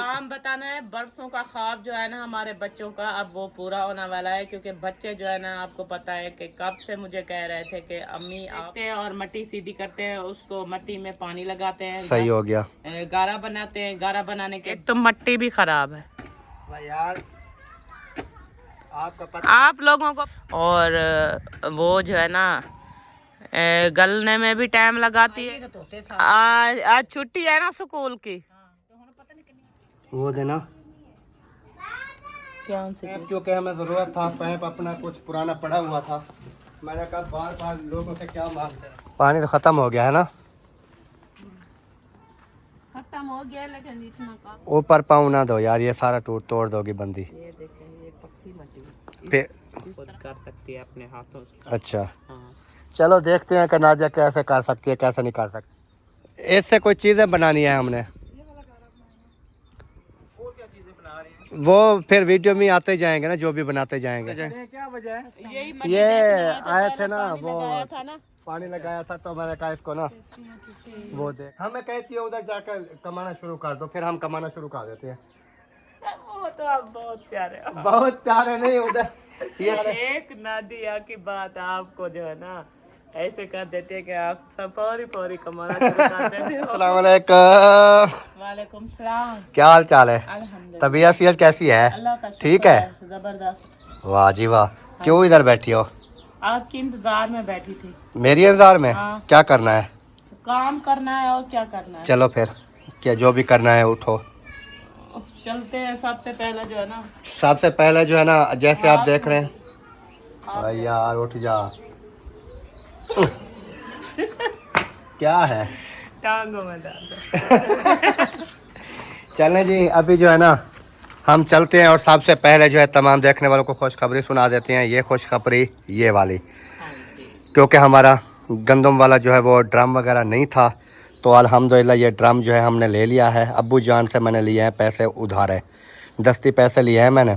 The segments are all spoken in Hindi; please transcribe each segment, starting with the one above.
काम बताना है, बरसों का ख्वाब जो है ना हमारे बच्चों का अब वो पूरा होने वाला है, क्योंकि बच्चे जो है ना आपको पता है कि कब से मुझे कह रहे थे कि अम्मी आते हैं और मट्टी सीधी करते हैं, उसको मट्टी में पानी लगाते हैं, सही हो गया, गारा बनाते हैं। गारा बनाने के तो मट्टी भी खराब है यार, आपका पता आप लोगों को, और वो जो है ना गलने में भी टाइम लगाती है। आज छुट्टी है ना स्कूल की, वो देना क्या क्योंकि हमें ज़रूरत था, पैप अपना कुछ पुराना पड़ा हुआ था। मैंने कहा बार बार लोगों से क्या मांगते हैं। पानी तो ख़त्म हो गया है ना, खत्म हो गया, लेकिन इतना का ऊपर पाँव ना दो यार, ये सारा तोड़ दोगी बंदी। ये देखें, ये पक्की मट्टी फिर खुद कर सकती है अपने हाथों से। अच्छा, हाँ। चलो देखते हैं कि नादिया कैसे कर सकती है, कैसे नहीं कर सकती। इससे कोई चीज़ें बनानी है हमने, वो फिर वीडियो में आते जाएंगे ना, जो भी बनाते जाएंगे। क्या वजह है? ये आए थे ना, वो था ना, पानी लगाया था, तो मैंने कहा इसको ना वो दे, हमें कहती है उधर जाकर कमाना शुरू कर दो, फिर हम कमाना शुरू कर देते हैं। वो तो आप बहुत प्यारे हो। बहुत प्यारे नहीं उधर, ये एक नादिया की बात आपको जो है ना ऐसे कर देते हैं कि आप सब फौरी फौरी कमाना शुरू कर देते हो। अस्सलाम वालेकुम। वालेकुम सलाम। क्या हाल चाल है? अल्हम्दुलिल्लाह। तबीयत सेहत कैसी है? अल्लाह का शुक्र ठीक है? जबरदस्त। वाह जी वाह, क्यों इधर बैठी हो? आपके इंतजार में बैठी थी। मेरी इंतजार में? हाँ। क्या करना है? काम करना है और क्या करना है। चलो फिर, क्या जो भी करना है उठो, चलते हैं। सबसे पहले जो है ना, सबसे पहले जो है ना, जैसे आप देख रहे हैं। भाई यार उठ जा। क्या है? टांगों में दर्द। चलें जी, अभी जो है ना हम चलते हैं, और सबसे पहले जो है तमाम देखने वालों को खुशखबरी सुना देते हैं। ये खुशखबरी ये वाली, क्योंकि हमारा गंदम वाला जो है वो ड्रम वगैरह नहीं था, तो अल्हम्दुलिल्लाह ये ड्रम जो है हमने ले लिया है। अब्बू जान से मैंने लिए हैं पैसे उधार है, दस्ती पैसे लिए हैं मैंने,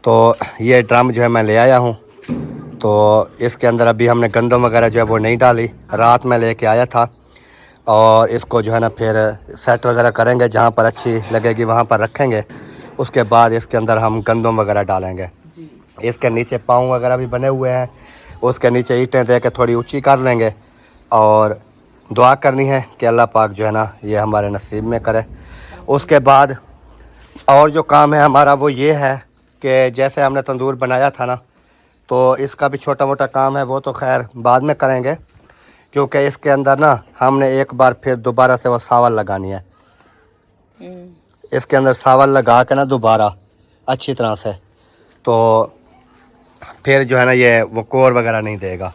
तो ये ड्रम जो है मैं ले आया हूँ। तो इसके अंदर अभी हमने गंदम वगैरह जो है वो नहीं डाली, रात में लेके आया था, और इसको जो है ना फिर सेट वगैरह करेंगे, जहाँ पर अच्छी लगेगी वहाँ पर रखेंगे। उसके बाद इसके अंदर हम गंदम वगैरह डालेंगे। इसके नीचे पाँव वगैरह भी बने हुए हैं, उसके नीचे ईंटें दे के थोड़ी ऊंची कर लेंगे, और दुआ करनी है कि अल्लाह पाक जो है ना ये हमारे नसीब में करे। उसके बाद और जो काम है हमारा वो ये है कि जैसे हमने तंदूर बनाया था ना, तो इसका भी छोटा मोटा काम है, वो तो खैर बाद में करेंगे, क्योंकि इसके अंदर ना हमने एक बार फिर दोबारा से वो सावल लगानी है। इसके अंदर सावल लगा के ना दोबारा अच्छी तरह से, तो फिर जो है ना ये वो कोर वगैरह नहीं देगा।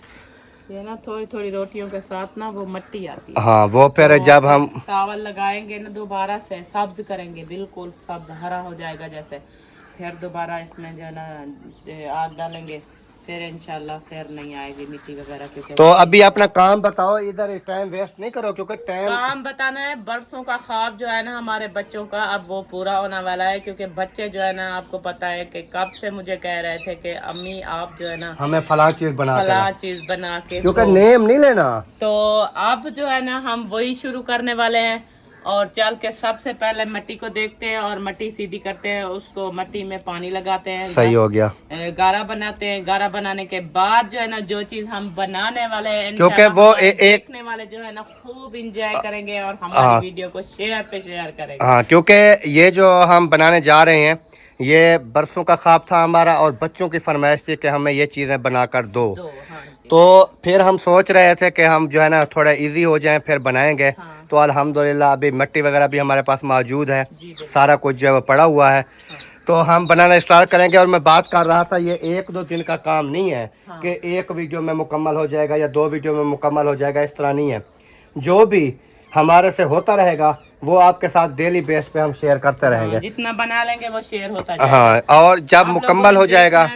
ये ना थोड़ी थोड़ी रोटियों के साथ ना वो मट्टी आती है। हाँ, वो फिर तो जब हम चावल लगाएंगे ना दोबारा से सब्ज करेंगे, बिल्कुल सब्ज हरा हो जाएगा जैसे, फिर दोबारा इसमें जो है ना आग डालेंगे, फिर इंशाल्लाह फिर नहीं आएगी मिट्टी वगैरह की। तो अभी अपना काम बताओ, इधर टाइम वेस्ट नहीं करो, क्योंकि टाइम काम बताना है, बरसों का ख्वाब जो है ना हमारे बच्चों का अब वो पूरा होने वाला है, क्योंकि बच्चे जो है ना आपको पता है कि कब से मुझे कह रहे थे कि अम्मी आप जो है ना हमें फला चीज बना के, क्योंकि नेम नहीं लेना। तो अब जो है ना हम वही शुरू करने वाले हैं, और चल के सबसे पहले मट्टी को देखते हैं और मट्टी सीधी करते हैं, उसको मट्टी में पानी लगाते हैं। सही हो गया। गारा बनाते हैं, गारा बनाने के बाद जो है ना जो चीज हम बनाने वाले हैं, क्योंकि वो देखने वाले जो है ना खूब इंजॉय करेंगे और हमारी वीडियो को शेयर पे शेयर करेंगे। हाँ, क्योंकि ये जो हम बनाने जा रहे हैं ये बरसों का ख्वाब था हमारा, और बच्चों की फरमाइश थी कि हमें ये चीज़ें बनाकर दो। हाँ, तो फिर हम सोच रहे थे कि हम जो है ना थोड़ा इजी हो जाएं, फिर बनाएंगे। हाँ। तो अल्हम्दुलिल्लाह अभी मिट्टी वगैरह भी हमारे पास मौजूद है, सारा कुछ जो है वो पड़ा हुआ है। हाँ। तो हम बनाना स्टार्ट करेंगे, और मैं बात कर रहा था ये 1-2 दिन का काम नहीं है। हाँ। कि एक वीडियो में मुकम्मल हो जाएगा या 2 वीडियो में मुकम्मल हो जाएगा, इस तरह नहीं है। जो भी हमारे से होता रहेगा वो आपके साथ डेली बेस पे हम शेयर करते रहेंगे। जितना बना लेंगे वो शेयर होता जाएगा। हाँ, और जब मुकम्मल हो जाएगा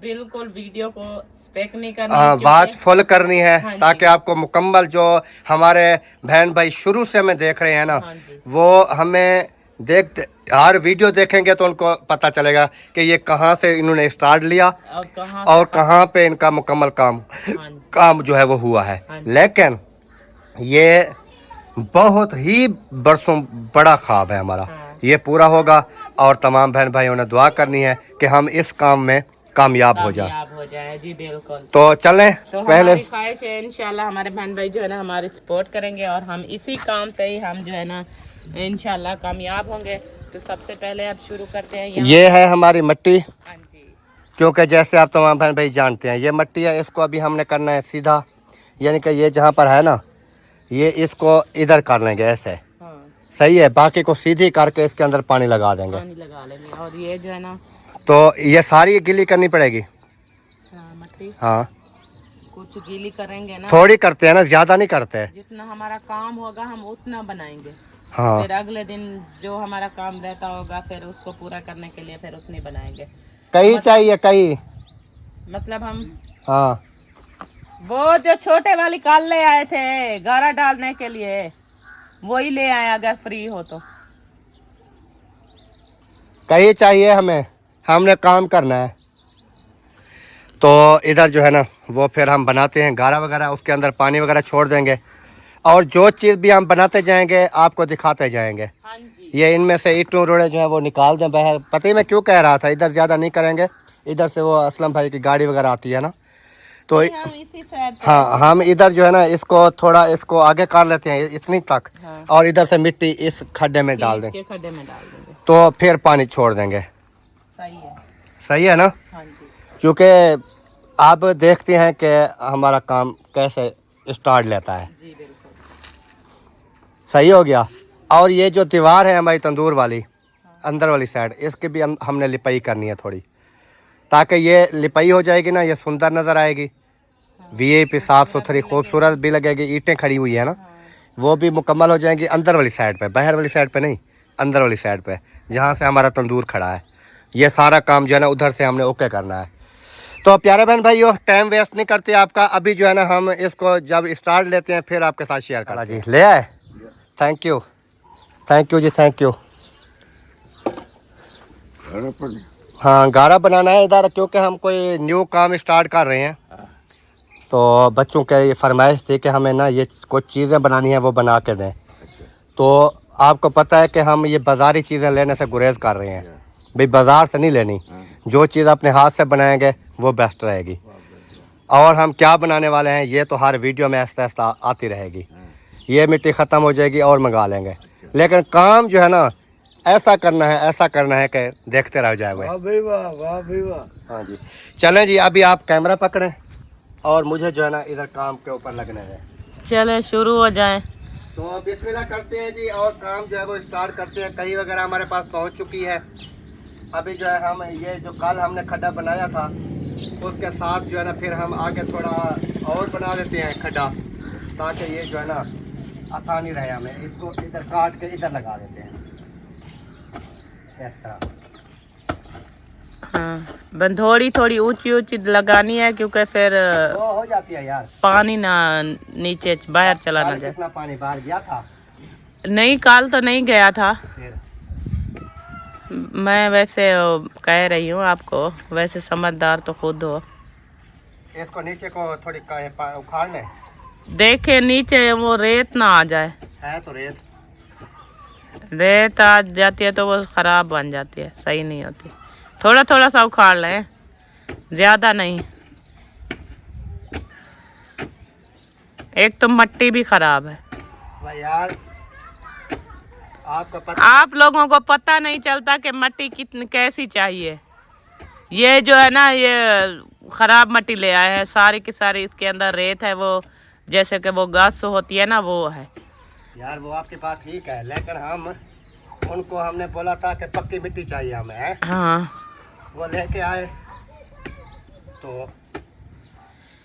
बिल्कुल वीडियो को स्पेक नहीं करना, आवाज फुल करनी है। हाँ, ताकि आपको मुकम्मल जो हमारे बहन भाई शुरू से हमें देख रहे हैं ना, हाँ, वो हमें हर वीडियो देखेंगे तो उनको पता चलेगा कि ये कहाँ से इन्होंने स्टार्ट लिया और कहाँ पे इनका मुकम्मल काम जो है वो हुआ है। लेकिन ये बहुत ही बरसों बड़ा ख्वाब है हमारा। ये पूरा होगा और तमाम बहन भाइयों ने दुआ करनी है कि हम इस काम में कामयाब हो जाए। जी बिल्कुल। तो चलें तो पहले। हमारी ख्वाहिश है इंशाल्लाह हमारे बहन भाई जो है ना हमारी सपोर्ट करेंगे और हम इसी काम से ही हम जो है ना इंशाल्लाह कामयाब होंगे। तो सबसे पहले अब शुरू करते हैं। ये है हमारी मिट्टी, हाँ जी, क्योंकि जैसे आप तमाम बहन भाई जानते हैं ये मिट्टी है, इसको अभी हमने करना है सीधा, यानी कि ये जहाँ पर है ना ये इसको इधर कर लेंगे ऐसे। हाँ। सही है, बाकी को सीधी करके इसके अंदर पानी लगा देंगे। पानी लगा लेंगे और ये जो है ना तो ये सारी गीली करनी पड़ेगी। हाँ, मिट्टी हाँ कुछ गीली करेंगे ना, थोड़ी करते हैं ना, ज्यादा नहीं करते हैं। जितना हमारा काम होगा हम उतना बनाएंगे। हाँ फिर अगले दिन जो हमारा काम रहता होगा फिर उसको पूरा करने के लिए फिर उतनी बनाएंगे। कहीं चाहिए कहीं। मतलब हम हाँ वो जो छोटे वाली काल ले आए थे गारा डालने के लिए वही ले आए अगर फ्री हो तो। कहीं चाहिए हमें, हमने काम करना है। तो इधर जो है ना वो फिर हम बनाते हैं गारा वगैरह, उसके अंदर पानी वगैरह छोड़ देंगे और जो चीज़ भी हम बनाते जाएंगे आपको दिखाते जाएंगे। हाँ जी। ये इनमें से ईंटों रोड़े जो है वो निकाल दें बाहर। पता ही मैं क्यों कह रहा था इधर ज़्यादा नहीं करेंगे, इधर से वो असलम भाई की गाड़ी वगैरह आती है ना, तो हम इसी साइड हाँ हम इधर जो है ना इसको थोड़ा इसको आगे कर लेते हैं इतनी तक। हाँ। और इधर से मिट्टी इस खड्डे में डाल दें, खड्डे में डाल देंगे तो फिर पानी छोड़ देंगे। सही है। सही है ना, हाँ जी। क्योंकि आप देखते हैं कि हमारा काम कैसे स्टार्ट लेता है। जी बिल्कुल। सही हो गया। और ये जो दीवार है हमारी तंदूर वाली अंदर वाली साइड, इसकी भी हमने लिपाई करनी है थोड़ी, ताकि ये लिपाई हो जाएगी ना ये सुंदर नज़र आएगी, वीआईपी साफ़ सुथरी खूबसूरत भी लगेगी। ईंटें खड़ी हुई है ना वो भी मुकम्मल हो जाएंगी अंदर वाली साइड पे, बाहर वाली साइड पे नहीं, अंदर वाली साइड पे जहाँ से हमारा तंदूर खड़ा है। ये सारा काम जो है ना उधर से हमने ओके करना है। तो प्यारे बहन भाइयों टाइम वेस्ट नहीं करते आपका, अभी जो है ना हम इसको जब स्टार्ट लेते हैं फिर आपके साथ शेयर करा जी। ले आए, थैंक यू जी, थैंक यू। हाँ गारा बनाना है इधर, क्योंकि हम कोई न्यू काम स्टार्ट कर रहे हैं। तो बच्चों के फरमाइश थी कि हमें ना ये कुछ चीज़ें बनानी है वो बना के दें। तो आपको पता है कि हम ये बाज़ारी चीज़ें लेने से गुरेज कर रहे हैं भाई, बाज़ार से नहीं लेनी, जो चीज़ अपने हाथ से बनाएंगे वो बेस्ट रहेगी। और हम क्या बनाने वाले हैं ये तो हर वीडियो में आहिस्ता आहिस्ता आती रहेगी। ये मिट्टी ख़त्म हो जाएगी और मंगा लेंगे, लेकिन काम जो है ना ऐसा करना है कि देखते रह जाए। वाह भाई वाह। हाँ जी चलें जी, अभी आप कैमरा पकड़ें और मुझे जो है ना इधर काम के ऊपर लगने हैं। चले शुरू हो जाए। तो बिस्मिल्लाह करते हैं जी और काम जो है वो स्टार्ट करते हैं। कहीं वगैरह हमारे पास पहुंच चुकी है। अभी जो है हम ये जो कल हमने खड्डा बनाया था उसके साथ जो है ना फिर हम आगे थोड़ा और बना देते हैं खड्डा, ताकि ये जो है ना आसानी रहे हमें। इसको इधर काट के इधर लगा देते हैं इस तरह। हाँ थोड़ी थोड़ी ऊंची ऊंची लगानी है क्योंकि फिर वो हो जाती है यार, पानी ना नीचे बाहर चला ना जाए। कितना पानी बाहर गया था? नहीं काल तो नहीं गया था, मैं वैसे कह रही हूँ आपको, वैसे समझदार तो खुद हो। इसको नीचे को थोड़ी उखाड़ लें, देखे नीचे वो रेत ना आ जाए। है तो रेत आ जाती है तो वो खराब बन जाती है, सही नहीं होती। थोड़ा थोड़ा सा उखाड़ लें, ज्यादा नहीं। एक तो मिट्टी भी खराब है भाई यार, आपको पता, आप लोगों को पता नहीं चलता कि मिट्टी कितनी कैसी चाहिए। ये जो है ना ये खराब मिट्टी ले आए हैं, सारी की सारी इसके अंदर रेत है, वो जैसे कि वो घास होती है ना वो है यार। वो आपके पास ठीक है, लेकिन हम उनको हमने बोला था कि पक्की मिट्टी चाहिए हमें है? हाँ वो लेके आए तो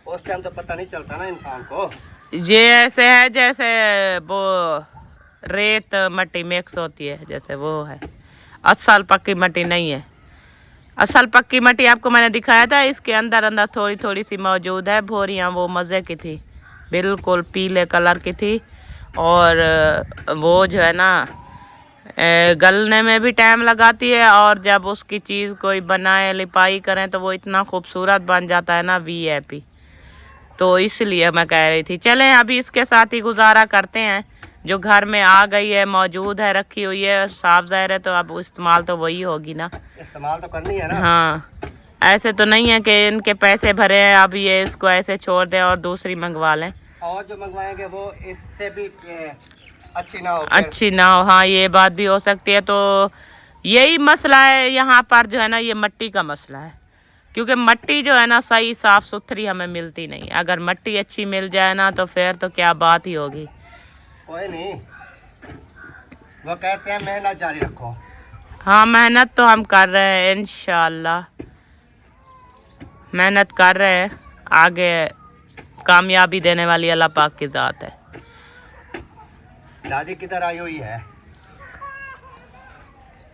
उस टाइम तो पता नहीं चलता ना इंसान को। ये ऐसे है जैसे वो रेत मिट्टी मिक्स होती है, जैसे वो है। असल पक्की मिट्टी नहीं है। असल पक्की मिट्टी आपको मैंने दिखाया था, इसके अंदर अंदर थोड़ी थोड़ी सी मौजूद है। भोरियाँ वो मज़े की थी, बिल्कुल पीले कलर की थी, और वो जो है ना गलने में भी टाइम लगाती है, और जब उसकी चीज़ कोई बनाए लिपाई करें तो वो इतना खूबसूरत बन जाता है ना, वीआईपी। तो इसलिए मैं कह रही थी चलें अभी इसके साथ ही गुजारा करते हैं, जो घर में आ गई है, मौजूद है, रखी हुई है, साफ ज़ाहिर है, तो अब इस्तेमाल तो वही होगी ना। इस्तेमाल तो करनी है ना। हाँ, ऐसे तो नहीं है कि इनके पैसे भरे हैं अब ये इसको ऐसे छोड़ दें और दूसरी मंगवा लें। और जो मंगवाएंगे वो इससे भी अच्छी ना हो, अच्छी ना हो। हाँ, ये बात भी हो सकती है। तो यही मसला है यहाँ पर जो है ना, ये मट्टी का मसला है, क्योंकि मट्टी जो है ना सही साफ सुथरी हमें मिलती नहीं। अगर मट्टी अच्छी मिल जाए ना तो फिर तो क्या बात ही होगी। कोई नहीं, वो कहते हैं मेहनत जारी रखो। हाँ, मेहनत तो हम कर रहे हैं, इंशाल्लाह मेहनत कर रहे हैं। आगे कामयाबी देने वाली अल्लाह पाक की ज़ात है। दादी किधर आई हुई है?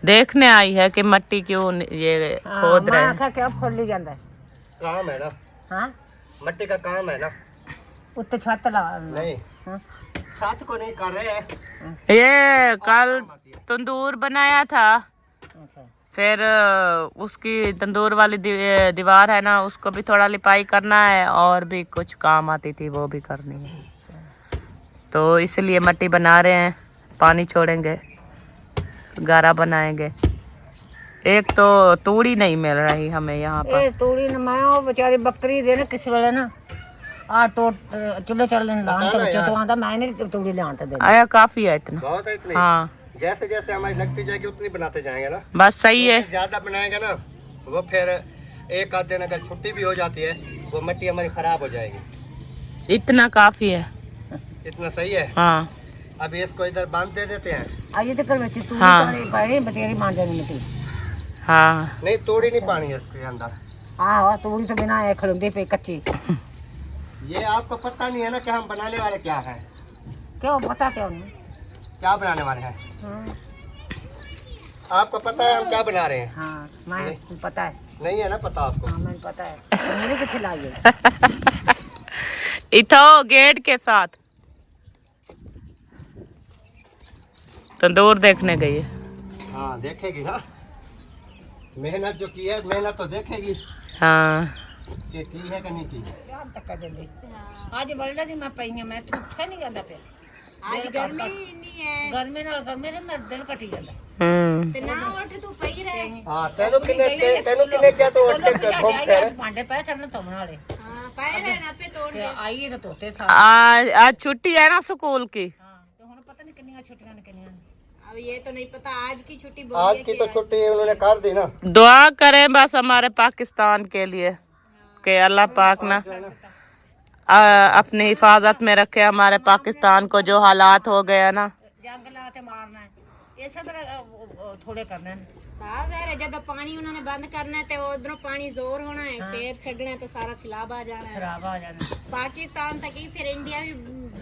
देखने आई है कि मट्टी क्यों ये खोद रहे हैं। क्या खोली जाता है? काम है ना। हाँ, मट्टी का काम है ना। उत्ते छत ला नहीं, हाँ? छत को नहीं कर रहे हैं। ये कल तंदूर बनाया था, अच्छा, फिर उसकी तंदूर वाली दीवार है ना, उसको भी थोड़ा लिपाई करना है, और भी कुछ काम आती थी वो भी करनी है। तो इसलिए मट्टी बना रहे हैं, पानी छोड़ेंगे, गारा बनाएंगे। एक तो तूड़ी नहीं मिल रही हमें यहाँ पर। ए तूड़ी न मैं वो बेचारी बकरी दे ना किस वेले ना आ तो चुल्हे चलने लान तो बच्चे तो आंदा मैं नहीं तूड़ी ले आंता दे। आया काफी है इतना। बहुत है इतनी। हाँ, जैसे जैसे हमारी लगती जाएगी उतनी बनाते जाएंगे ना। बस सही है। ज्यादा बनाएंगे ना वो फिर एक आध दिन अगर छुट्टी भी हो जाती है वो मिट्टी हमारी खराब हो जाएगी। इतना काफी है। इतना सही है। हाँ, अभी इसको इधर बांध दे देते हैं। आइए तो कर बच्चे तूड़ी हाँ। तो बड़ी बतेरी मान जानी मिट्टी। हाँ, नहीं, तोड़ी नहीं पानी है इसके अंदर। हाँ, तूड़ी तो बिना है खड़ुंदी पे कच्ची। ये आपको पता नहीं है ना कि हम बनाने वाले क्या हैं। क्यों पता क्यों नहीं? क्या बनाने वाले हैं हाँ, आपको पता है हम क्या बना रहे हैं? हाँ मैं पता है। नहीं है ना पता आपको? हाँ मैंने पता है। मैंने किथे लाई है? इथो गेट के साथ तंदूर देखने गई है। हाँ, देखेगी ना, मेहनत जो की है मेहनत तो देखेगी हाँ, कि की है कि नहीं की। याद तक कर दे। आज बल्ला दी मैं पई मैं तो उठा नहीं करदा पे। आज गर्मी नहीं है। गर्मी नाल गर्मी रे मैं दिल कटी ਜਾਂਦਾ। ਤੇ ਨਾ ਉੱਠ ਤੂੰ ਪਈ ਰਹਿ। हाँ, तेनू किने क्या तो उठ के घूम फिर। ਭਾਂਡੇ ਪਏ ਚੱਲਣ ਧੋਣ ਵਾਲੇ। ਹਾਂ ਪਏ ਰਹਿਣ ਆਪੇ ਤੋੜ ਕੇ ਆਈਏ ਤਾਂ ਧੋਤੇ ਸਾਰਾ। आज छुट्टी है ना स्कूल की। ਹਾਂ ਤੇ ਹੁਣ ਪਤਾ ਨਹੀਂ ਕਿੰਨੀਆਂ ਛੁੱਟੀਆਂ ਨੇ ਕਿੰਨੀਆਂ। अब ये तो नहीं पता आज की छुट्टी आज की तो छुट्टी उन्होंने कर दी ना। दुआ करें बस हमारे पाकिस्तान के लिए कि अल्लाह पाक ना अपनी हिफाजत में रखे हमारे पाकिस्तान को। जो हालात हो गया ना, जंग ला ते मारना है इसे तरह थोड़े करने हैं। साफ है जब पानी उन्होंने बंद करना है तो उधरों पानी जोर होना है, फिर छड़ना है तो सारा सैलाब आ जाना है, शराब आ जाना। पाकिस्तान तक ही, फिर इंडिया भी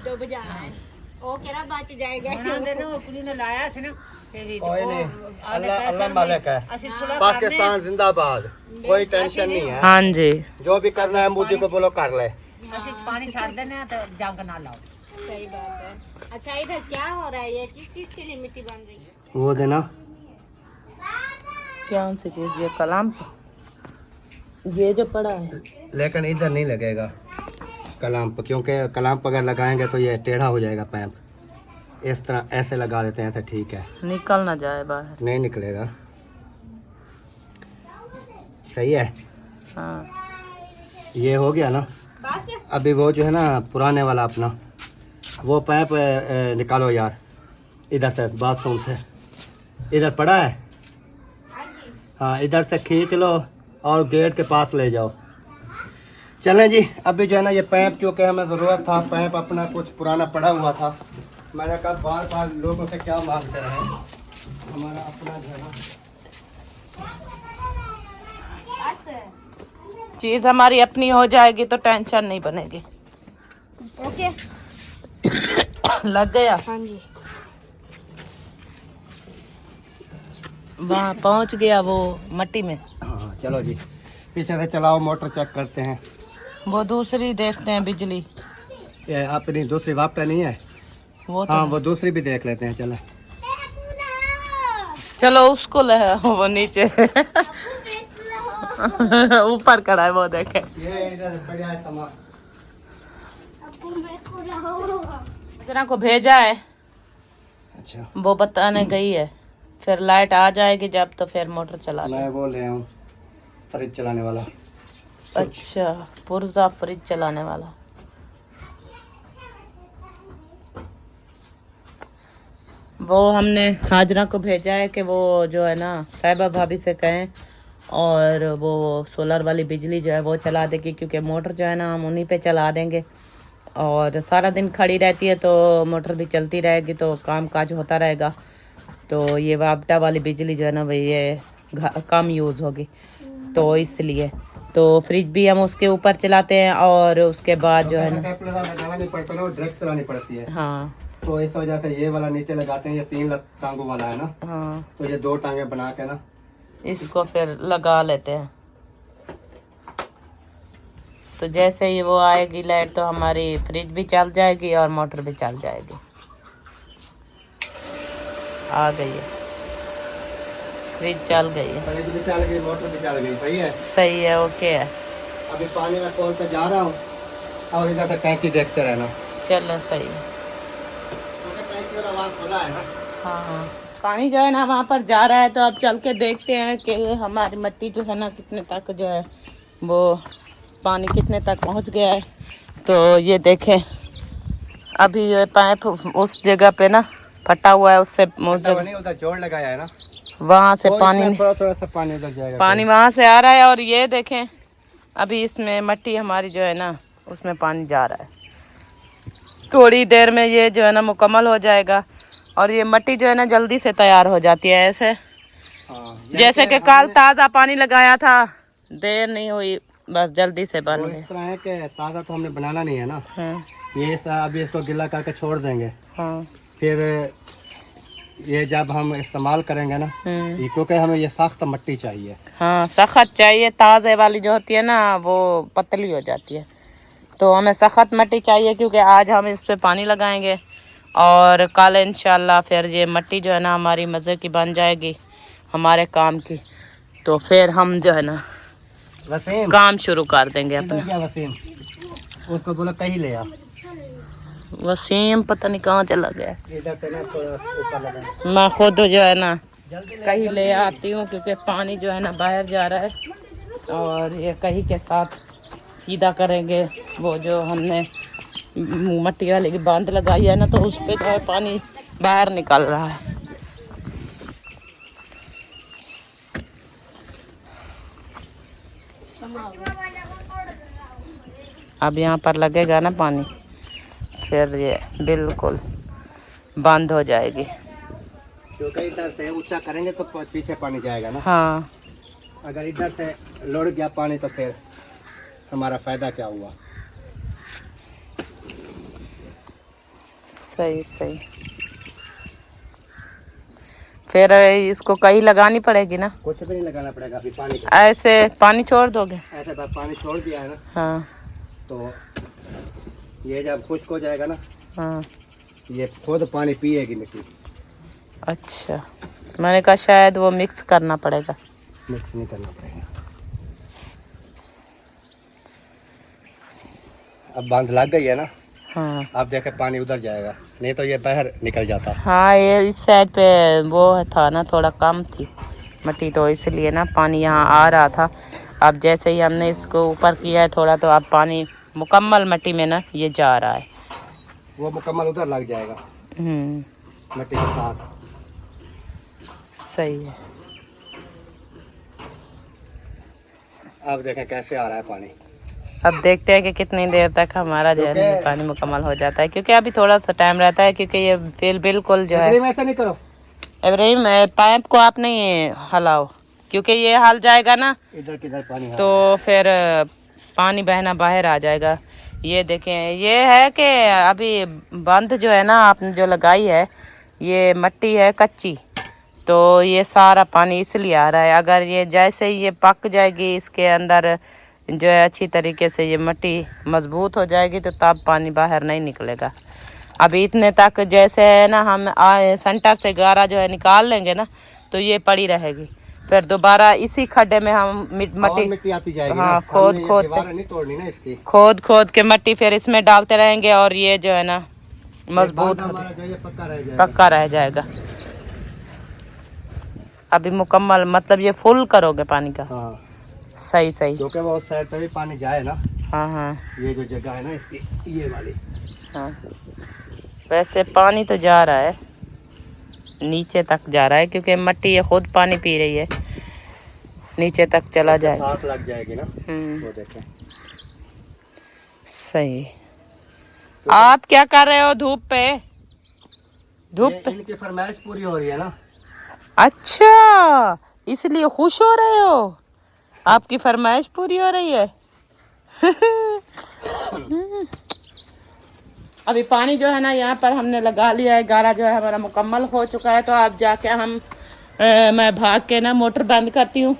डूब जाना है। वो केरा बच जाएगा। ਉਹਨਾਂ ਦੇ ਨਾ ਕੁੜੀ ਨੇ ਲਾਇਆ ਸੀ ਨਾ ਤੇ ਵੀ कोई नहीं, अल्लाह अल्लाह ਅਸੀਂ मालिक है। ਸੁਲਾ पाकिस्तान जिंदाबाद, कोई टेंशन नहीं है। हाँ जी, जो भी करना है मोदी को बोलो कर ले। ਅਸੀਂ ਪਾਣੀ ਛੱਡ ਦਿੰਦੇ ਆ ਤੇ ਜੰਗ ਨਾ ਲਾਓ। सही बात है। अच्छा इधर क्या हो रहा है? ये किस चीज के लिए मिट्टी बन रही है? वो देना कौन सी चीज? ये कलाम, ये जो पड़ा है। लेकिन इधर नहीं लगेगा कलाम पर, क्योंकि कलाम पर अगर लगाएंगे तो ये टेढ़ा हो जाएगा पैप। इस तरह ऐसे लगा देते हैं, ऐसे ठीक है, निकल ना जाए बाहर। नहीं निकलेगा। सही है। हाँ, ये हो गया ना। अभी वो जो है ना पुराने वाला अपना वो पैप निकालो यार इधर से, बाथरूम से। इधर पड़ा है। हाँ, इधर से खींच लो और गेट के पास ले जाओ। चलें जी, अभी जो है ना ये पैप, क्योंकि हमें ज़रूरत था, पैप अपना कुछ पुराना पड़ा हुआ था। मैंने कहा बार बार लोगों से क्या मांगते रहे, हमारा अपना जो है ना चीज हमारी अपनी हो जाएगी तो टेंशन नहीं बनेगी। ओके लग गया। हाँ जी, वहाँ पहुँच गया वो मट्टी में। हाँ चलो जी, पीछे से चलाओ, मोटर चेक करते हैं। वो दूसरी देखते हैं बिजली, ये अपनी दूसरी वापटा नहीं है। वो तो हाँ, है। वो दूसरी भी देख लेते हैं। चलो चलो उसको ले, वो नीचे ऊपर खड़ा है वो देखे। ये इधर बढ़िया है सामान। जना को भेजा है अच्छा, वो बताने गई है, फिर लाइट आ जाएगी जब तो फिर मोटर चला मैं वो ले आऊँ फ्रिज चलाने वाला। अच्छा, पुर्जा फ्रिज चलाने वाला। वो हमने हाजरा को भेजा है कि वो जो है ना साहिबा भाभी से कहें और वो सोलर वाली बिजली जो है वो चला देगी, क्योंकि मोटर जो है ना हम उन्हीं पे चला देंगे और सारा दिन खड़ी रहती है तो मोटर भी चलती रहेगी तो काम काज होता रहेगा। तो ये वापटा वाली बिजली जो है ना वो ये कम यूज़ होगी, तो इसलिए तो फ्रिज भी हम उसके ऊपर चलाते हैं और उसके बाद जो है ना लगाना नहीं पड़ता ना, वो डायरेक्ट चलानी पड़ती है। हाँ तो इस वजह से ये वाला नीचे लगाते हैं, ये 3 टांगों वाला है ना, हाँ, तो ये 2 टांगे बना के ना इसको फिर लगा लेते हैं। तो जैसे ही वो आएगी लाइट तो हमारी फ्रिज भी चल जाएगी और मोटर भी चल जाएगी। आ गई है, फ्रिज चल गई है, फ्रिज भी चल गई, मोटर भी चल गई। सही है, सही है, ओके है। अभी पानी में खोल के जा रहा हूँ और इधर से टैंकी देखते रहना। चलो सही है। टैंकी वाला आवाज खुला है ना। हाँ हाँ, पानी जो है ना वहाँ पर जा रहा है, तो अब चल के देखते हैं कि हमारी मिट्टी जो है ना कितने तक जो है वो पानी कितने तक पहुँच गया है। तो ये देखें, अभी ये पाइप उस जगह पे ना फटा हुआ है, उससे उधर जोड़ लगाया है ना, वहाँ से पानी थोड़ा सा पानी उधर जाएगा, पानी वहाँ से आ रहा है। और ये देखें अभी इसमें मिट्टी हमारी जो है ना उसमें पानी जा रहा है। थोड़ी देर में ये जो है ना मुकम्मल हो जाएगा और ये मिट्टी जो है ना जल्दी से तैयार हो जाती है ऐसे। हाँ, जैसे कि कल ताज़ा पानी लगाया था, देर नहीं हुई, बस जल्दी से बन वो गया। इस तरह है कि ताज़ा तो हमने बनाना नहीं है ना, हाँ ये अभी इसको गिला करके छोड़ देंगे। हाँ फिर ये जब हम इस्तेमाल करेंगे ना, हम्म, क्योंकि हमें ये सख्त मिट्टी चाहिए। हाँ सख्त चाहिए, ताज़े वाली जो होती है ना वो पतली हो जाती है, तो हमें सख्त मिट्टी चाहिए। क्योंकि आज हम इस पे पानी लगाएंगे और कल इंशाल्लाह फिर ये मिट्टी जो है ना हमारी मज़े की बन जाएगी, हमारे काम की। तो फिर हम जो है ना वसीम काम शुरू कर देंगे इधर अपना। क्या वसीम, उसको बोला कहीं ले आ, वसीम पता नहीं कहाँ चला गया। इधर से ना थोड़ा ऊपर लगा। मैं खुद जो है ना कहीं ले आती हूँ, क्योंकि पानी जो है ना बाहर जा रहा है और ये कहीं के साथ सीधा करेंगे। वो जो हमने मिट्टी वाले की बांध लगाई है ना, तो उस पे जो है पानी बाहर निकल रहा है। अब यहाँ पर लगेगा ना पानी, फिर ये बिल्कुल बंद हो जाएगी। क्योंकि इधर से ऊंचा करेंगे तो पीछे पानी जाएगा ना। हाँ अगर इधर से लुढ़ गया पानी तो फिर हमारा फायदा क्या हुआ। सही सही। फिर इसको कहीं लगानी पड़ेगी ना, कुछ भी नहीं लगाना पड़ेगा, अभी पानी ऐसे पानी छोड़ दोगे। ऐसे बस पानी छोड़ दिया है ना, हाँ तो ये जब खुश्क हो जाएगा ना, हाँ, ये खुद पानी पिएगी मिट्टी। अच्छा, मैंने कहा शायद वो मिक्स करना पड़ेगा। मिक्स नहीं करना पड़ेगा। अब बांध लग गई है ना, हाँ आप देखे पानी उधर जाएगा, नहीं तो ये बाहर निकल जाता। हाँ, ये इस साइड पे वो था ना, थोड़ा कम थी मिट्टी, तो इसलिए ना पानी यहाँ आ रहा था। अब जैसे ही हमने इसको ऊपर किया है थोड़ा, तो अब पानी मुकम्मल मिट्टी में ना ये जा रहा है। वो मुकम्मल उधर लग जाएगा मिट्टी के साथ। सही है। अब देखें कैसे आ रहा है पानी। अब देखते हैं कि कितनी देर तक हमारा जो है ना पानी मुकम्मल हो जाता है, क्योंकि अभी थोड़ा सा टाइम रहता है, क्योंकि ये फिल बिल्कुल जो है। ऐसा नहीं करो इब्राहिम, पाइप को आप नहीं हिलाओ, क्योंकि ये हल जाएगा ना इधर किधर पानी है। तो फिर पानी बहना बाहर आ जाएगा। ये देखें, ये है कि अभी बंद जो है ना आपने जो लगाई है, ये मिट्टी है कच्ची, तो ये सारा पानी इसलिए आ रहा है। अगर ये जैसे ही ये पक जाएगी, इसके अंदर जो है अच्छी तरीके से ये मिट्टी मजबूत हो जाएगी, तो तब पानी बाहर नहीं निकलेगा। अभी इतने तक जैसे है ना हम सेंटर से गारा जो है निकाल लेंगे ना, तो ये पड़ी रहेगी। फिर दोबारा इसी खड्डे में हम मिट्टी आती जाएगी। हाँ, नहीं तोड़नी ना इसकी। खोद के मिट्टी फिर इसमें डालते रहेंगे, और ये जो है ना मजबूत हमारा जो ये पक्का रह जाएगा। पक्का रह जाएगा। अभी मुकम्मल मतलब ये फुल करोगे पानी का? हाँ सही सही। क्योंकि वो साइड पे भी पानी जाए ना। हाँ हाँ ये जो जगह है ना इसकी ये वाली। हाँ वैसे पानी तो जा रहा है, नीचे तक जा रहा है क्योंकि मिट्टी ये खुद पानी पी रही है, नीचे तक चला जाएगा। साथ लग जाएगी ना। वो देखें। सही। आप क्या कर रहे हो धूप पे? धूप पे इनकी फरमाइश पूरी हो रही है ना। अच्छा इसलिए खुश हो रहे हो, आपकी फरमाइश पूरी हो रही है। अभी पानी जो है ना यहाँ पर हमने लगा लिया है, गारा जो है हमारा मुकम्मल हो चुका है। तो अब जाके हम मैं भाग के ना मोटर बंद करती हूँ।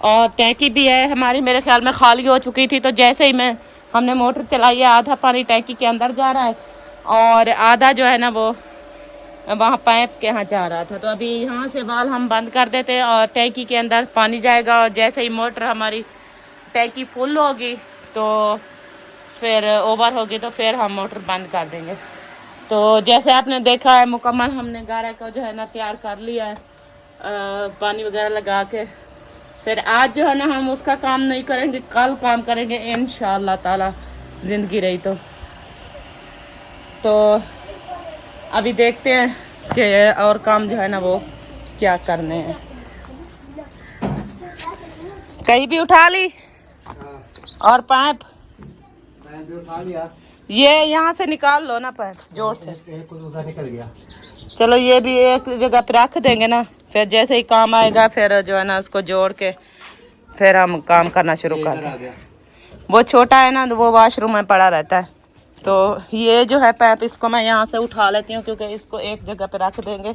और टैंकी भी है हमारी, मेरे ख्याल में खाली हो चुकी थी, तो जैसे ही हमने मोटर चलाई है आधा पानी टैंकी के अंदर जा रहा है और आधा जो है ना वो वहाँ पाइप के यहाँ जा रहा था। तो अभी यहाँ से वाल हम बंद कर देते हैं और टैंकी के अंदर पानी जाएगा। और जैसे ही मोटर हमारी टैंकी फुल होगी तो फिर ओवर होगी तो फिर हम मोटर बंद कर देंगे। तो जैसे आपने देखा है मुकम्मल हमने गारा को जो है ना तैयार कर लिया है, पानी वगैरह लगा के। फिर आज जो है ना हम उसका काम नहीं करेंगे, कल काम करेंगे इंशाअल्लाह ताला, ज़िंदगी रही तो अभी देखते हैं कि और काम जो है ना वो क्या करने हैं। कहीं भी उठा ली और पाइप भी उठा लिया। ये यहाँ से निकाल लो ना पाइप जोर से। एक उधर निकल गया। चलो ये भी एक जगह पे रख देंगे ना, फिर जैसे ही काम आएगा फिर जो है ना उसको जोड़ के फिर हम काम करना शुरू कर देंगे। वो छोटा है ना, वो वॉशरूम में पड़ा रहता है। तो ये जो है पाइप इसको मैं यहाँ से उठा लेती हूँ क्योंकि इसको एक जगह पे रख देंगे,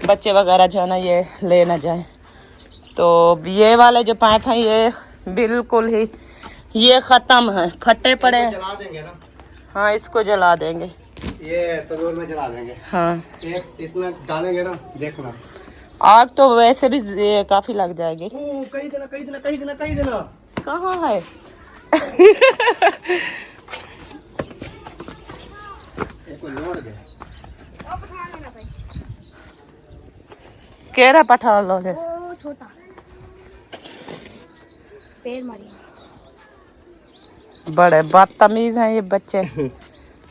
बच्चे वगैरह जो है ना ये ले ना जाए। तो ये वाले जो पाइप हैं ये बिल्कुल ही ये ख़त्म है, फटे पड़े हैं। जला देंगे ना। हाँ इसको जला देंगे, ये तंदूर में जला देंगे। हाँ एक इतना डालेंगे ना, देखना आग तो वैसे भी काफ़ी लग जाएगी। कहीं देना कहाँ है? केरा पठा लो है। छोटा पैर मारी। बड़े बदतमीज हैं ये बच्चे,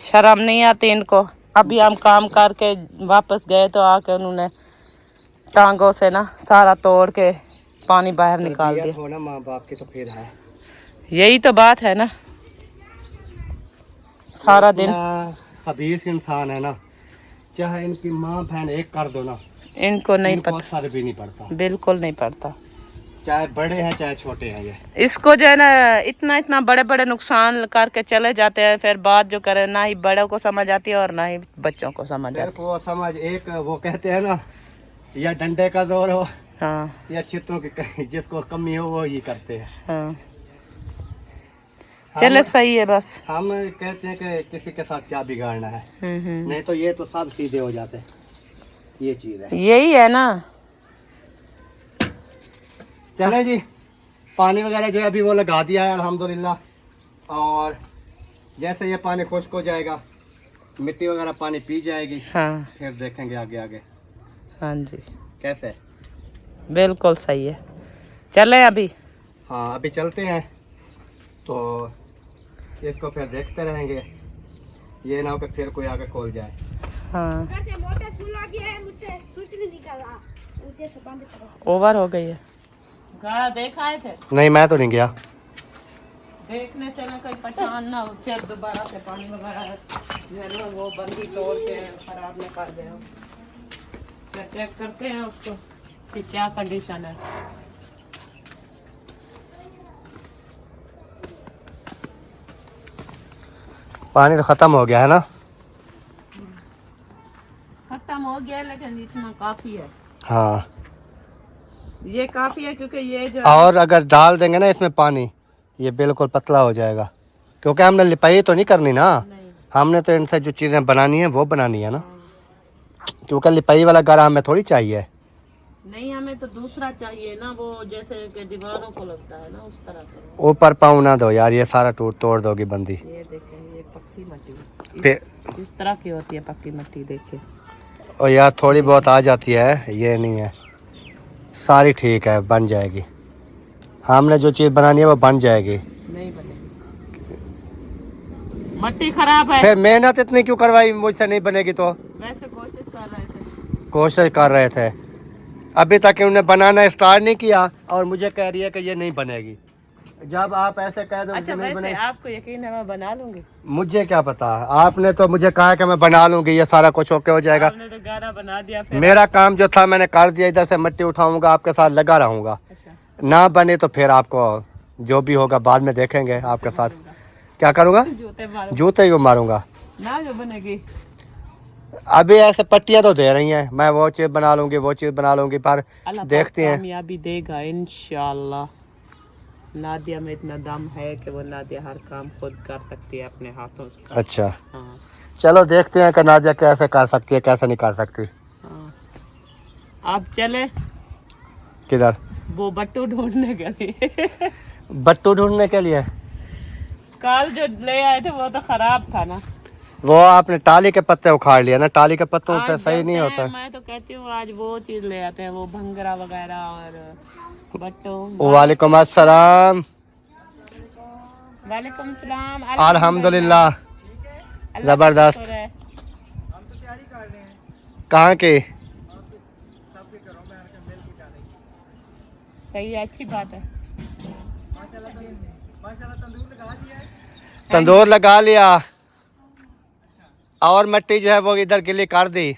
शर्म नहीं आती इनको। अभी हम काम करके वापस गए तो आके उन्होंने टांगों से ना सारा तोड़ के पानी बाहर निकाल दिया। होना माँ बाप की तो फिर है, यही तो बात है ना, सारा दिन खबीस इंसान है ना, चाहे इनकी माँ बहन एक कर दो ना, इनको नहीं इनको पता, असर भी नहीं पड़ता। बिल्कुल नहीं पड़ता। चाहे बड़े हैं चाहे छोटे हैं, ये इसको जो है ना इतना इतना बड़े बड़े नुकसान करके चले जाते हैं, फिर बात जो करे ना ही बड़ों को समझ आती है और ना ही बच्चों को समझ आती सिर्फ वो समझ एक वो कहते हैं ना, या डंडे का जोर हो है। हाँ या चित्रों की जिसको कमी हो वो ही करते हैं। हाँ चले सही है बस। हम कहते हैं कि किसी के साथ क्या बिगाड़ना है, नहीं तो ये तो सब सीधे हो जाते हैं। ये चीज है, यही है ना। चले जी, पानी वगैरह जो है अभी वो लगा दिया है अल्हम्दुलिल्लाह। और जैसे ये पानी खुश्क हो जाएगा, मिट्टी वगैरह पानी पी जाएगी, हाँ फिर देखेंगे आगे आगे हाँ जी कैसे। बिल्कुल सही है, चलें अभी। हाँ अभी चलते हैं, तो इसको फिर देखते रहेंगे, ये ना हो कि फिर कोई आगे खोल जाए। हाँ मोटर खुला गया है, मुझसे स्विच नहीं निकल रहा, मुझे से बंद करो। ओवर हो गई है। गाड़ा देख आए थे? नहीं मैं तो नहीं गया, देखने चले कोई पठान ना फिर दोबारा से पानी वगैरह जो है ना वो बंदी तोड़ के खराब न कर दे। फिर चेक करते हैं उसको कि क्या कंडीशन है। पानी तो खत्म हो गया है ना। खत्म हो गया लेकिन इतना काफी है। हाँ ये काफी है क्योंकि ये जो और अगर डाल देंगे ना इसमें पानी, ये बिल्कुल पतला हो जाएगा, क्योंकि हमने लिपाई तो नहीं करनी ना, हमने तो इनसे जो चीज़ें बनानी है वो बनानी है ना, क्योंकि लिपाई वाला गारा हमें थोड़ी चाहिए। नहीं हमें तो दूसरा चाहिए ना, वो जैसे कि दीवारों को लगता है ना उस तरह का। ऊपर पाँव ना दो यार, ये सारा तोड़ दोगी बंदी। ये देखें ये पक्का पक्की मट्टी फिर इस तरह की होती है पक्की मट्टी, देखिए। और यार थोड़ी बहुत आ जाती है, ये नहीं है, सारी ठीक है, बन जाएगी। हमने जो चीज़ बनानी है वो बन जाएगी। नहीं बनेगी, मट्टी खराब है। फिर मेहनत इतनी क्यों करवाई, मुझसे नहीं बनेगी तो? वैसे कोशिश कर रहे थे। कोशिश कर रहे थे, अभी तक उन्होंने बनाना स्टार्ट नहीं किया और मुझे कह रही है कि ये नहीं बनेगी। जब आप ऐसे कह दो अच्छा, नहीं वैसे बनेगी, आपको यकीन है मैं बना लूंगी? मुझे क्या पता, आपने तो मुझे कहा कि मैं बना लूंगी, ये सारा कुछ ओके हो जाएगा। आपने तो गाना बना दिया। फिर मेरा काम जो था मैंने कर दिया, इधर से मिट्टी उठाऊंगा, आपके साथ लगा रहूंगा। अच्छा, ना बने तो फिर आपको जो भी होगा बाद में देखेंगे आपके साथ। क्या करूँगा? जूते मारो जूते ही मारूंगा। ना, जो बनेगी। अभी ऐसे पट्टियाँ तो दे रही हैं, मैं वो चीज़ बना लूंगी, वो चीज़ बना लूंगी, पर अल्लाह देखते हैं। कामयाबी देगा इंशाल्लाह। नादिया में इतना दम है कि वो नादिया हर काम खुद कर सकती है अपने हाथों से। अच्छा, हाँ, चलो देखते हैं कि नादिया कैसे कर सकती है, कैसे नहीं कर सकती। हाँ। आप चले किधर? वो बट्टू ढूंढने के लिए। बट्टू ढूंढने के लिए? कल जो ले आए थे वो तो खराब था ना। वो आपने टाली के पत्ते उखाड़ लिया ना, टाली के पत्तों से आज सही नहीं चलते हैं, होता। मैं तो कहती हूँ आज वो चीज ले आते हैं, वो भंगरा वगैरह और बट्टू। वालेकुम अस्सलाम। वालेकुम सलाम। अल्हम्दुलिल्लाह, अल्लाह का जबरदस्त। शुक्र है। कहाँ के? सही है, अच्छी बात है। तंदूर लगा लिया और मिट्टी जो है वो इधर गिली कर दी।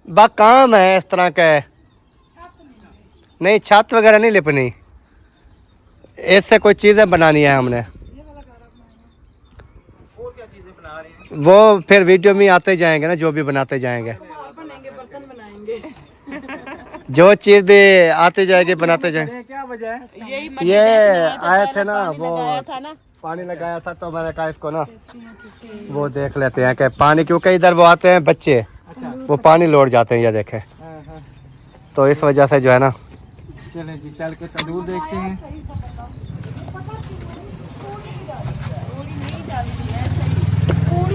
बस काम है इस तरह का, नहीं छत वगैरह नहीं लिपनी, इससे कोई चीज़ें बनानी है हमने। वो फिर वीडियो में आते जाएंगे ना, जो भी बनाते जाएंगे, जो चीज़ भी आती जाएगी बनाते जाएंगे। क्या वजह है? यही ये आए थे ना, पानी वो लगाया था ना। पानी लगाया था तो मैंने कहा इसको ना वो देख लेते हैं कि पानी, क्योंकि इधर वो आते हैं बच्चे, वो पानी लौट जाते हैं, ये देखें। तो इस वजह से जो है ना, चलें जी, चल के तंदूर देखते हैं।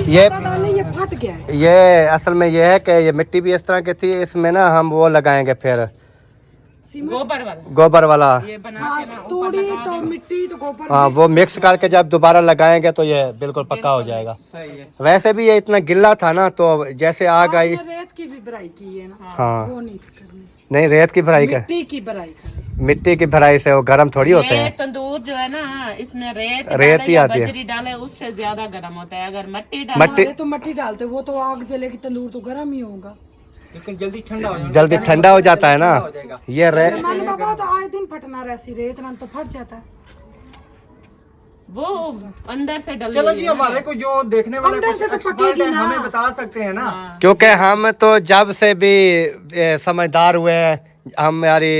ये फट गया है। ये असल में ये है कि ये मिट्टी भी इस तरह की थी, इसमें ना हम वो लगाएंगे फिर गोबर वाला गोबर वाला। ये बना के ना थोड़ी तो मिट्टी तो गोबर हाँ, वो मिक्स करके जब दोबारा लगाएंगे तो ये बिल्कुल पक्का हो जाएगा। सही है। वैसे भी ये इतना गिल्ला था ना, तो जैसे आग आई। रेत की भी भराई की है ना, हाँ, वो नहीं करनी, नहीं रेत की भराई कर, मिट्टी की भराई करें। मिट्टी की भराई से वो गर्म थोड़ी होते ये हैं। तंदूर जो है ना, इसमें रेत रेत डाले ही या आती है। बजरी डाले उससे ज्यादा गर्म होता है। अगर मट्टी मट्टी- डाले हमारे तो मट्टी डालते, वो तो आग जलेगी, तंदूर तो गर्म ही होगा। लेकिन जल्दी ठंडा हो जाएगा। जल्दी ठंडा हो जाता है ना, ये रेत। मन बाबा तो आए दिन फटना रहती, रेत ना तो फट जाता है। वो अंदर से डली चलो हुई जी, है ना। हमारे को जो देखने वाले अंदर कुछ से तो एक्सपर्ट पकेगी हैं, ना। हमें बता सकते हैं ना। क्योंकि हम तो जब से भी समझदार हुए हैं, हमारी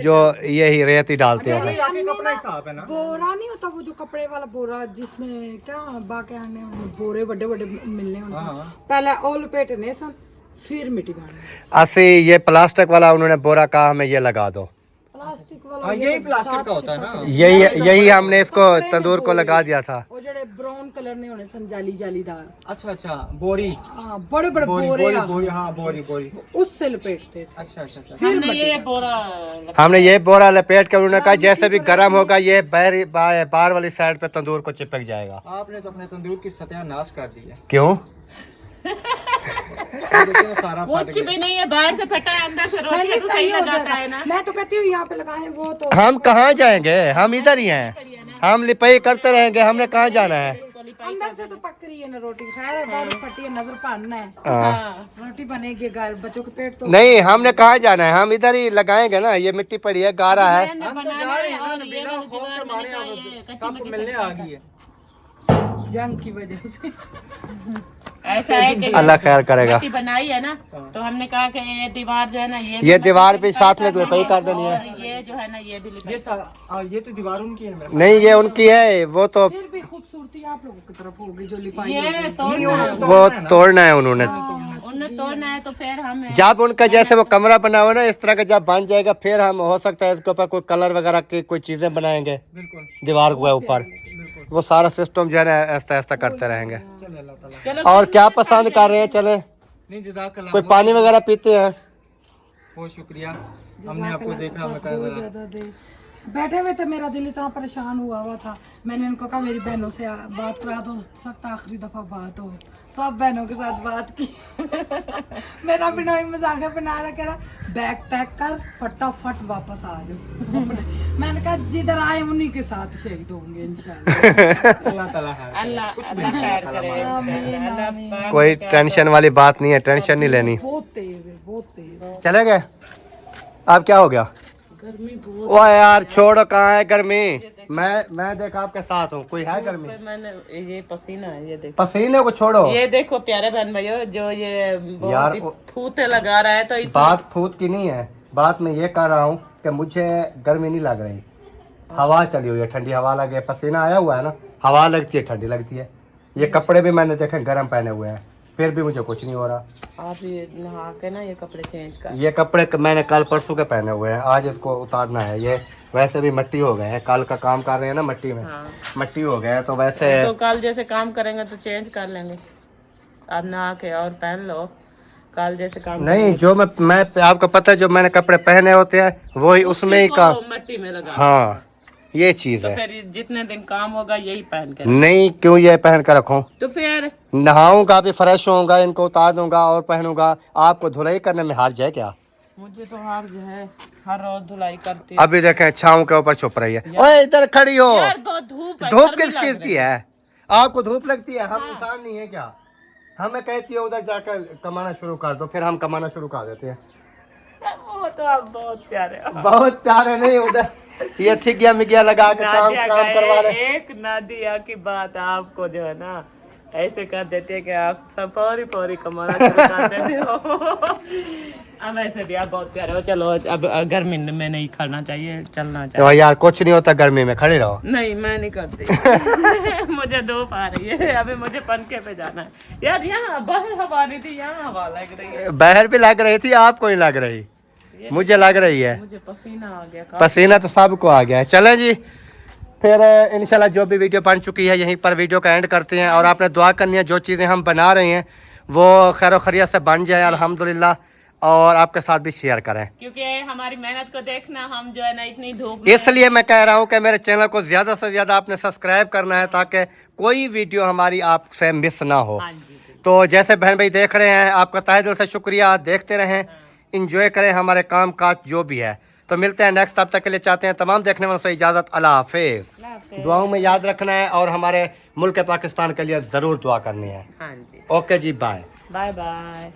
जो यही रेत ही डालते हैं। भाई आगे का अपना हिसाब है ना। बोरा नहीं होता वो जो कपड़े वाला बोरा, जिसमें क्या बाके आने बोरे बड़े बड़े मिलने उनसे, पहले ओल पेटने सन, फिर मिट्टी भरने। असली ये प्लास्टिक वाला उन्होंने बोरा कहा हमें ये लगा दो, प्लास्टिक वाला हाँ, यही प्लास्टिक का होता है ना। यही हमने इसको तंदूर को लगा दिया था। वो जड़े ब्राउन कलर ने होने सन, जाली जालीदार। अच्छा अच्छा, बोरी हाँ, बड़े बड़े बोरी बोरे बोरी आ, बोरी, हाँ बोरी बोरी। उससे लपेटते थे। अच्छा अच्छा अच्छा। हमने ये बोरा हमने ये बोरा लपेट कर उन्होंने कहा जैसे भी गर्म होगा ये बाहर वाली साइड पे तंदूर को चिपक जाएगा। आपने तो अपने तंदूर की सत्यानाश कर दी है। क्यों? देखिए, सारा फट कुछ भी नहीं है, बाहर से फटा है, अंदर से रोटी नहीं, तो सही सही हो लगाता जाएगा। है ना। मैं तो कहती हूँ यहाँ पे लगाए वो तो। हम कहाँ जाएंगे, हम इधर ही हैं, हम लिपाई करते रहेंगे, हमने कहाँ जाना है। अंदर से तो पक रही है ना रोटी, खैर है, बाहर फटी है, नजर पाना है, हाँ। रोटी बनेगी, गाय बच्चों के पेट तो। नहीं, हमने कहाँ जाना है, हम इधर ही लगाएंगे ना, ये मिट्टी पड़ी है, गारा है। हमने हम तो बनाना जा रहे है हैं ना, और ये बिना वाली खौफ दीवार के में मारे निकालिए, कच्ची सबको मिट्टी मिलने से आ गई है। जंग की वजह से। ऐसा है कि अल्लाह खैर करेगा। मिट्टी बनाई है ना, तो हमने कहा कि ये दीवार जो है ना, ये दीवार भी साथ में लिपाई कर देनी है। और ये जो है ना, ये भी लिपाई ये तो दीवार उनकी है मेरे। नहीं, ये उनकी है, वो तो फिर भी खूबसूरती आप लोगों की तरफ होगी जो लिपाई ये होगी। तोड़ना है। वो तोड़ना है उन्होंने। उन्हें तोड़ना है तो फिर हम जब उनका जैसे वो कमरा बना हुआ ना इस तरह का जब बन जाएगा, फिर हम हो सकता है इसके ऊपर कोई कलर वगैरह की कोई चीजें बनाएंगे बिल्कुल दीवार के ऊपर। वो सारा सिस्टम जो है ना ऐसा ऐसा करते रहेंगे। चल अल्लाह ताला। चलो और क्या पसंद कर रहे हैं? चले नहीं जज़ाकल्लाह, कोई पानी वगैरह पीते हैं? बहुत शुक्रिया, हमने आपको देखा, हमें कहा बहुत ज्यादा दे बैठे हुए थे, मेरा दिल इतना परेशान हुआ था। मैंने इनको कहा मेरी बहनों से बात करा दो, सकता आखिरी दफा बात हो। सब बहनों के साथ बात की। मेरा बिनोई मजाक बना रहा, कह रहा बैग पैक कर फटाफट वापस आ जाओ। मैंने कहा जिधर आए उन्हीं के साथ शहीद होंगे इंशाल्लाह। अल्लाह ताला है। अल्लाह खैर करे इंशाल्लाह। अल्लाह पाक कोई टेंशन वाली बात नहीं है, टेंशन नहीं लेनी। बहुत तेज है, बहुत तेज। चले गए? अब क्या हो गया? गर्मी बहुत ओ यार छोड़ो, कहाँ है गर्मी? मैं देख आपके साथ हूँ, कोई है गर्मी? है। मैंने ये पसीना है, ये देखो, पसीने को छोड़ो। ये देखो प्यारे बहन भाइयों, जो ये यार, बहुत ही फूटे लगा रहा है, तो इतना बात फूट की नहीं है, बात मैं ये कर रहा हूँ कि मुझे गर्मी नहीं लग रही, हवा चली हुई है, ठंडी हवा लगे, पसीना आया हुआ है ना, हवा लगती है, ठंडी लगती है। ये कपड़े भी मैंने देखे गर्म पहने हुए हैं, फिर भी मुझे कुछ नहीं हो रहा। आप ये नहा के ना ये कपड़े चेंज कर। ये कपड़े मैंने कल परसों के पहने हुए हैं, आज इसको उतारना है। ये वैसे भी मिट्टी हो गए हैं, कल का काम कर रहे हैं ना मिट्टी में, हाँ। मिट्टी हो गए हैं, तो वैसे तो कल जैसे काम करेंगे तो चेंज कर लेंगे, आप नहा के और पहन लो, कल जैसे काम नहीं, जो मैं आपको पता है, जो मैंने कपड़े पहने होते हैं वही उसमें ही काम। मिट्टी में लगा। हाँ, ये चीज तो है। फिर जितने दिन काम होगा यही पहन के। नहीं, क्यों ये पहन कर रखूं? तो फिर नहाऊंगा भी, फ्रेश होऊंगा, इनको उतार दूंगा और पहनूंगा। आपको धुलाई करने में हार जाए क्या? मुझे तो हार जो है हर रोज धुलाई करती अभी देखें छाऊं के ऊपर छुप रही है। ओए इधर खड़ी हो। यार बहुत धूप है, धूप गर्मी किस लग चीज रही की है? आपको धूप लगती है, हम इंसान नहीं है क्या? हमें कहती है उधर जाकर कमाना शुरू कर दो, फिर हम कमाना शुरू कर देते हैं। वो तो आप बहुत प्यारे हो। बहुत प्यारे नहीं, उधर ये ठिगिया मिगिया लगा के काम नादिया काम का करवा रहे। एक नादिया की बात आपको जो है ना ऐसे कर देती है कि आप सब फौरी फौरी कमाना शुरू कर देते हो। अब ऐसे भी आप बहुत प्यारे हो। चलो अब गर्मी में नहीं करना चाहिए, चलना चाहिए। तो यार कुछ नहीं होता, गर्मी में खड़े रहो। नहीं मैं नहीं करती। मुझे धूप आ रही है, अभी मुझे पंखे पे जाना है। यार यहाँ बाहर हवा नहीं थी, यहाँ हवा लग रही है। बाहर भी लग रही थी, आपको नहीं लग रही, मुझे लग रही है। मुझे पसीना आ गया। पसीना तो सबको आ गया है। चलें जी, फिर इंशाल्लाह जो भी वीडियो बन चुकी है यहीं पर वीडियो का एंड करते हैं। और आपने दुआ करनी है, जो चीज़ें हम बना रहे हैं वो खैर खैरियत से बन जाए अल्हम्दुलिल्लाह, और आपके साथ भी शेयर करें, क्योंकि हमारी मेहनत को देखना, हम जो है ना इतनी धूप में- इसलिए मैं कह रहा हूँ कि मेरे चैनल को ज़्यादा से ज़्यादा आपने सब्सक्राइब करना है, ताकि कोई वीडियो हमारी आपसे मिस ना हो। हाँ जी। तो जैसे बहन भाई देख रहे हैं, आपका तहे दिल से शुक्रिया। देखते रहें, इंजॉय करें हमारे काम काज जो भी है। तो मिलते हैं नेक्स्ट, तब तक के लिए चाहते हैं तमाम देखने वालों से इजाज़त। अल्लाह हाफिज़। दुआओं में याद रखना है और हमारे मुल्क पाकिस्तान के लिए ज़रूर दुआ करनी है। हाँ जी, ओके जी, बाय बाय बाय।